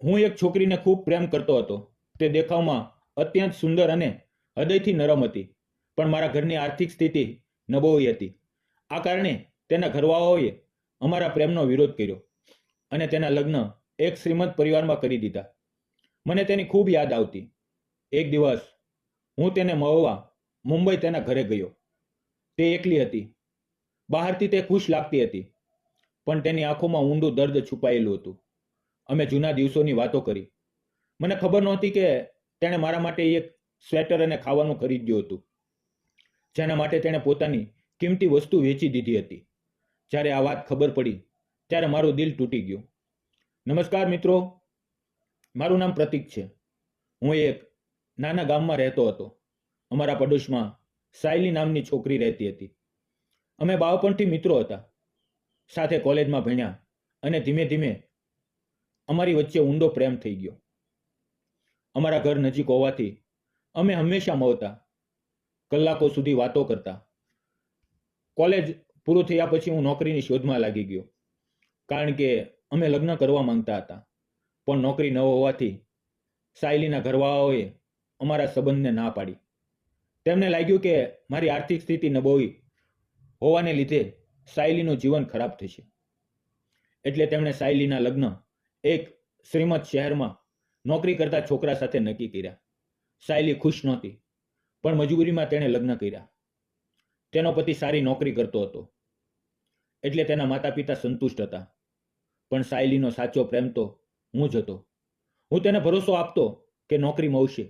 હું એક છોકરીને ખૂબ પ્રેમ કરતો હતો. તે દેખાવમાં અત્યંત સુંદર અને હૃદયથી નરમ હતી, પણ મારા ઘરની આર્થિક સ્થિતિ નબળી હતી. આ કારણે તેના ઘરવાળાઓએ અમારા પ્રેમનો વિરોધ કર્યો અને તેના લગ્ન એક શ્રીમંત પરિવારમાં કરી દીધા. મને તેની ખૂબ યાદ આવતી. એક દિવસ હું તેને મળવા મુંબઈ તેના ઘરે ગયો. તે એકલી હતી. બહારથી તે ખુશ લાગતી હતી, પણ તેની આંખોમાં ઊંડું દર્દ છુપાયેલું હતું. અમે જૂના દિવસોની વાતો કરી. મને ખબર નહોતી કે તેણે મારા માટે એક સ્વેટર અને ખાવાનું ખરીદ્યું હતું, જેના માટે તેણે પોતાની કિંમતી વસ્તુ વેચી દીધી હતી. જ્યારે આ વાત ખબર પડી ત્યારે મારું દિલ તૂટી ગયું. નમસ્કાર મિત્રો, મારું નામ પ્રતીક છે. હું એક નાના ગામમાં રહેતો હતો. અમારા પડોશમાં સાયલી નામની છોકરી રહેતી હતી. અમે બાળપણથી મિત્રો હતા, સાથે કોલેજમાં ભણ્યા અને ધીમે ધીમે અમારી વચ્ચે ઊંડો પ્રેમ થઈ ગયો. અમારા ઘર નજીક હોવાથી અમે હંમેશા મળતા, કલાકો સુધી વાતો કરતા. કોલેજ પૂરું થયા પછી હું નોકરીની શોધમાં લાગી ગયો, કારણ કે અમે લગ્ન કરવા માંગતા હતા. પણ નોકરી ન હોવાથી સાયલીના ઘરવાળાઓએ અમારા સંબંધને ના પાડી. તેમને લાગ્યું કે મારી આર્થિક સ્થિતિ નબળી હોવાને લીધે સાયલીનું જીવન ખરાબ થશે. એટલે તેમણે સાયલીના લગ્ન એક શ્રીમંત શહેરમાં નોકરી કરતા છોકરા સાથે નક્કી કર્યા. સાયલી ખુશ નહોતી, પણ મજબૂરીમાં તેણે લગ્ન કર્યા. તેનો પતિ સારી નોકરી કરતો હતો, એટલે તેના માતા પિતા સંતુષ્ટ હતા. પણ સાયલીનો સાચો પ્રેમ તો હું જ હતો. હું તેને ભરોસો આપતો કે નોકરી મળશે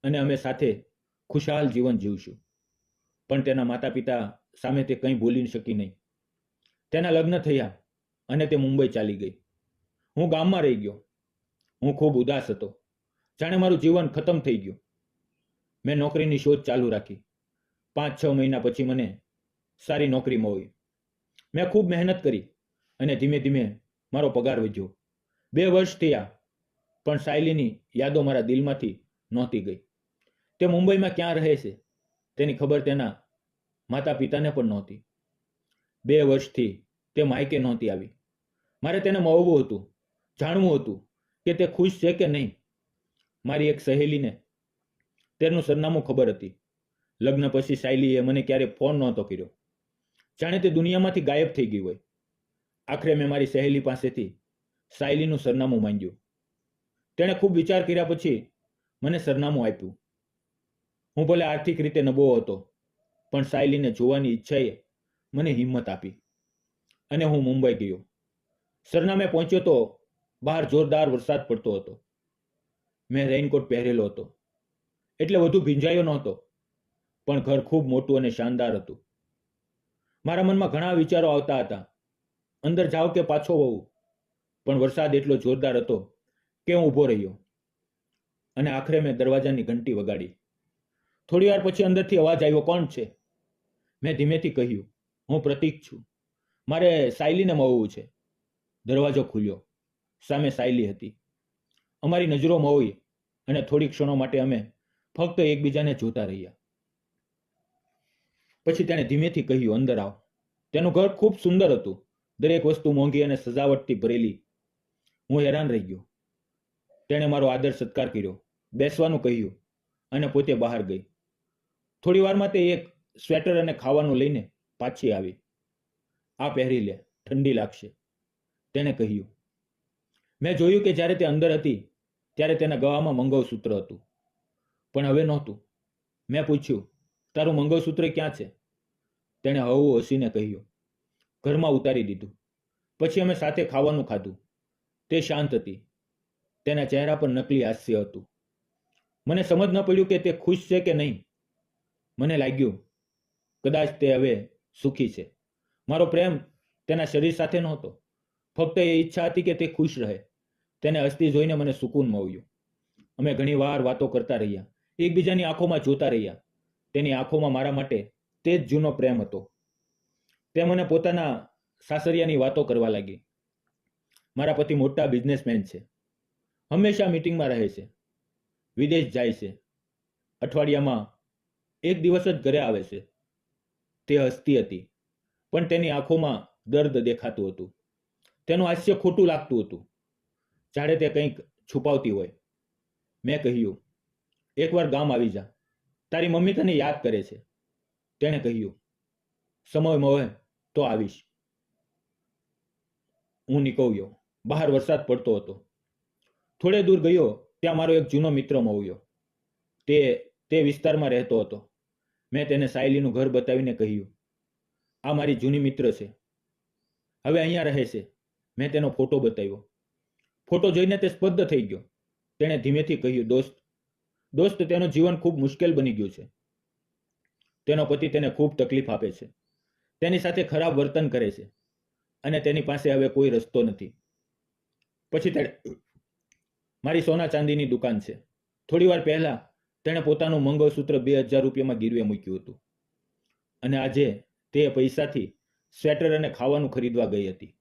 અને અમે સાથે ખુશહાલ જીવન જીવશું. પણ તેના માતા પિતા સામે તે કંઈ બોલી શકી નહીં. તેના લગ્ન થયા અને તે મુંબઈ ચાલી ગઈ. હું ગામમાં રહી ગયો. હું ખૂબ ઉદાસ હતો, જાણે મારું જીવન ખતમ થઈ ગયું. મેં નોકરીની શોધ ચાલુ રાખી. 5-6 મહિના પછી મને સારી નોકરી મળી. મેં ખૂબ મહેનત કરી અને ધીમે ધીમે મારો પગાર વધ્યો. 2 વર્ષ થયા, પણ સાયલીની યાદો મારા દિલમાંથી નહોતી ગઈ. તે મુંબઈમાં ક્યાં રહે છે તેની ખબર તેના માતા પિતાને પણ નહોતી. 2 વર્ષથી તે માયકે નહોતી આવી. મારે તેને મળવું હતું, જાણવું હતું કે તે ખુશ છે કે નહીં. મારી એક સહેલીને તેનું સરનામું ખબર હતી. લગ્ન પછી સાયલીએ મને ક્યારેય ફોન નહોતો કર્યો, જાણે તે દુનિયામાંથી ગાયબ થઈ ગઈ હોય. આખરે મેં મારી સહેલી પાસેથી સાયલીનું સરનામું માંગ્યું. તેણે ખૂબ વિચાર કર્યા પછી મને સરનામું આપ્યું. હું ભલે આર્થિક રીતે નબળો હતો, પણ સાયલીને જોવાની ઈચ્છાએ મને હિંમત આપી અને હું મુંબઈ ગયો. સરનામે પહોંચ્યો તો બહાર જોરદાર વરસાદ પડતો હતો. મેં રેઇનકોટ પહેરેલો હતો, એટલે વધુ ભીંજાયો નહોતો, પણ ઘર ખૂબ મોટું અને શાનદાર હતું. મારા મનમાં ઘણા વિચારો આવતા હતા, અંદર જાવ કે પાછો વળું. પણ વરસાદ એટલો જોરદાર હતો કે હું ઊભો રહ્યો અને આખરે મેં દરવાજાની ઘંટી વગાડી. થોડી વાર પછી અંદરથી અવાજ આવ્યો, કોણ છે? મેં ધીમેથી કહ્યું, હું પ્રતીક છું, મારે સાયલીને મળવું છે. દરવાજો ખુલ્યો. સામે સાયલી હતી. અમારી નજરો મળી અને થોડી ક્ષણો માટે અમે ફક્ત એકબીજાને જોતા રહ્યા. પછી તેણે ધીમેથી કહ્યું, અંદર આવ. તેનું ઘર ખૂબ સુંદર હતું, દરેક વસ્તુ મોંઘી અને સજાવટથી ભરેલી. હું હેરાન રહી ગયો. તેણે મારો આદર સત્કાર કર્યો, બેસવાનું કહ્યું અને પોતે બહાર ગઈ. થોડી વારમાં તે એક સ્વેટર અને ખાવાનું લઈને પાછી આવી. આ પહેરી લે, ઠંડી લાગશે, તેણે કહ્યું. મેં જોયું કે જ્યારે તે અંદર હતી ત્યારે તેના ગળામાં મંગળસૂત્ર હતું, પણ હવે નહોતું. મેં પૂછ્યું, તારું મંગળસૂત્ર ક્યાં છે? તેણે હળવું હસીને કહ્યું, ઘરમાં ઉતારી દીધું. પછી અમે સાથે ખાવાનું ખાધું. તે શાંત હતી. તેના ચહેરા પર નકલી હાસ્ય હતું. મને સમજ ન પડ્યું કે તે ખુશ છે કે નહીં. મને લાગ્યું કદાચ તે હવે સુખી છે. મારો પ્રેમ તેના શરીર સાથે નહોતો, ફક્ત એ ઈચ્છા હતી કે તે ખુશ રહે. તેને હસતી જોઈને મને સુકૂન મળ્યું. અમે ઘણી વાર વાતો કરતા રહ્યા, એકબીજાની આંખોમાં જોતા રહ્યા. તેની આંખોમાં મારા માટે તે જ જૂનો પ્રેમ હતો. તે મને પોતાના સાસરિયાની વાતો કરવા લાગી. મારા પતિ મોટા બિઝનેસમેન છે, હંમેશા મીટિંગમાં રહે છે, વિદેશ જાય છે, અઠવાડિયામાં એક દિવસ જ ઘરે આવે છે. તે હસતી હતી, પણ તેની આંખોમાં દર્દ દેખાતું હતું. તેનું હાસ્ય ખોટું લાગતું હતું. જાણે તે કંઈક છુપાવતી હોય. મેં કહ્યું, એકવાર ગામ આવી જા, તારી મમ્મી તને યાદ કરે છે. તેણે કહ્યું, સમય મળે તો આવીશ. હું નીકળ્યો. બહાર વરસાદ પડતો હતો. થોડે દૂર ગયો ત્યાં મારો એક જૂનો મિત્ર મળ્યો. તે વિસ્તારમાં રહેતો હતો. મેં તેને સાયલીનું ઘર બતાવીને કહ્યું, આ મારી જૂની મિત્ર છે, હવે અહીંયા રહે છે. મેં તેનો ફોટો બતાવ્યો. ફોટો જોઈને તે સ્તબ્ધ થઈ ગયો. તેણે ધીમેથી કહ્યું, દોસ્ત, તેનું જીવન ખૂબ મુશ્કેલ બની ગયું છે. તેનો પતિ તેને ખૂબ તકલીફ આપે છે, તેની સાથે ખરાબ વર્તન કરે છે, અને તેની પાસે હવે કોઈ રસ્તો નથી. પછી તેણે મારી સોના ચાંદીની દુકાન છે. થોડી વાર પહેલા તેણે પોતાનું મંગળસૂત્ર 2000 રૂપિયામાં ગીરવે મૂક્યું હતું, અને આજે તે પૈસાથી સ્વેટર અને ખાવાનું ખરીદવા ગઈ હતી.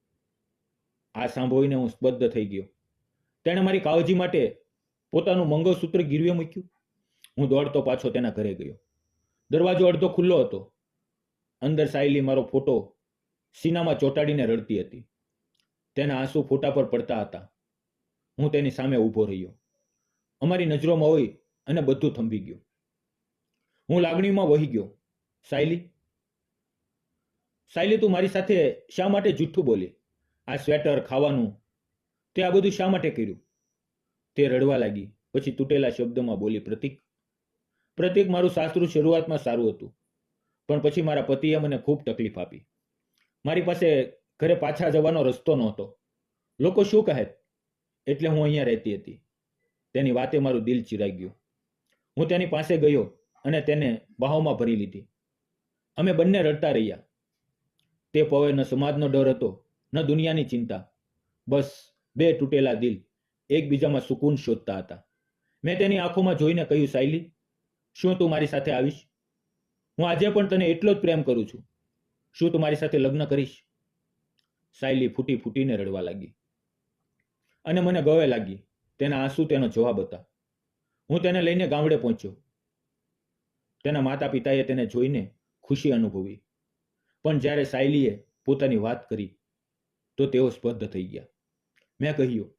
આ સાંભળીને હું સ્તબ્ધ થઈ ગયો. તેણે મારી કાળજી માટે પોતાનું મંગળસૂત્ર ગીરવે મૂક્યું. હું દોડતો પાછો તેના ઘરે ગયો. દરવાજો અડધો ખુલ્લો હતો. અંદર સાયલી મારો ફોટો સીનામાં ચોંટાડીને રડતી હતી. તેના આંસુ ફોટા પર પડતા હતા. હું તેની સામે ઊભો રહ્યો. અમારી નજરોમાં હોય અને બધું થંભી ગયું. હું લાગણીમાં વહી ગયો. સાયલી, તું મારી સાથે શા માટે જૂઠું બોલી? આ સ્વેટર, ખાવાનું, તે આ બધું શા માટે કર્યું? તે રડવા લાગી. પછી તૂટેલા શબ્દોમાં બોલી, પ્રતીક, મારું સાસરું શરૂઆતમાં સારું હતું, પણ પછી મારા પતિએ મને ખૂબ તકલીફ આપી. મારી પાસે ઘરે પાછા જવાનો રસ્તો નહોતો. લોકો શું કહે, એટલે હું અહીંયા રહેતી હતી. તેની વાતે મારું દિલ ચિરાઈ ગયું. હું તેની પાસે ગયો અને તેને બાહોમાં ભરી લીધી. અમે બંને રડતા રહ્યા. તે પવે ન સમાજનો ડર હતો, ન દુનિયાની ચિંતા. બસ બે તૂટેલા દિલ એકબીજામાં સુકૂન શોધતા હતા. મેં તેની આંખોમાં જોઈને કહ્યું, સાયલી, શું તું મારી સાથે આવીશ? હું આજે પણ તને એટલો જ પ્રેમ કરું છું. શું તું મારી સાથે લગ્ન કરીશ? સાયલી ફૂટી ફૂટીને રડવા લાગી, અને મને ગવે લાગી. તેના આંસુ તેનો જવાબ હતા. હું તેને લઈને ગામડે પહોંચ્યો. તેના માતા પિતાએ તેને જોઈને ખુશી અનુભવી, પણ જ્યારે સાયલીએ પોતાની વાત કરી તો તેઓ સ્તબ્ધ થઈ ગયા. મેં કહ્યું,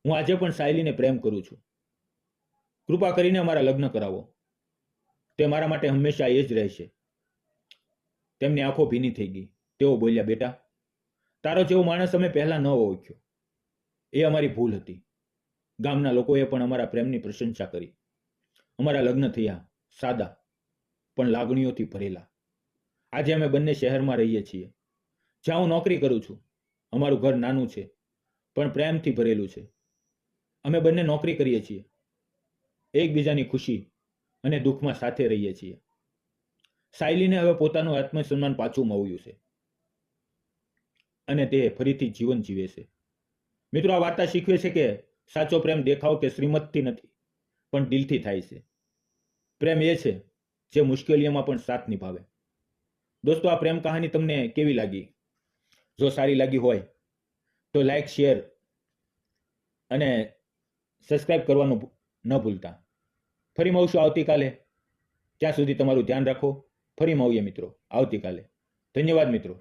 હું આજે પણ સાયલીને પ્રેમ કરું છું. કૃપા કરીને અમારા લગ્ન કરાવો. તે મારા માટે હંમેશા એ જ રહેશે. તેમની આંખો ભીની થઈ ગઈ. તેઓ બોલ્યા, બેટા, તારો જેવો માણસ અમે પહેલા ન ઓળખ્યો. એ અમારી ભૂલ હતી. ગામના લોકોએ પણ અમારા પ્રેમની પ્રશંસા કરી. અમારા લગ્ન થયા, સાદા પણ લાગણીઓથી ભરેલા. આજે અમે બંને શહેરમાં રહીએ છીએ, જ્યાં હું નોકરી કરું છું. અમારું ઘર નાનું છે, પણ પ્રેમથી ભરેલું છે. અમે બંને નોકરી કરીએ છીએ, એકબીજાની ખુશી અને દુઃખમાં સાથે રહીએ છીએ. સાયલીને હવે પોતાનું આત્મસન્માન પાછું મળ્યું છે, અને તે ફરીથી જીવન જીવે છે. મિત્રો, આ વાર્તા શીખવે છે કે સાચો પ્રેમ દેખાવ કે શ્રીમતથી નથી, પણ દિલથી થાય છે. પ્રેમ એ છે જે મુશ્કેલીઓમાં પણ સાથ નિભાવે. દોસ્તો, આ પ્રેમ કહાની તમને કેવી લાગી? જો સારી લાગી હોય તો લાઈક, શેર અને સબસ્ક્રાઇબ કરવાનું ન ભૂલતા. ફરી મળશું આવતીકાલે. ત્યાં સુધી તમારું ધ્યાન રાખો. ફરી મળીએ મિત્રો આવતીકાલે. ધન્યવાદ મિત્રો.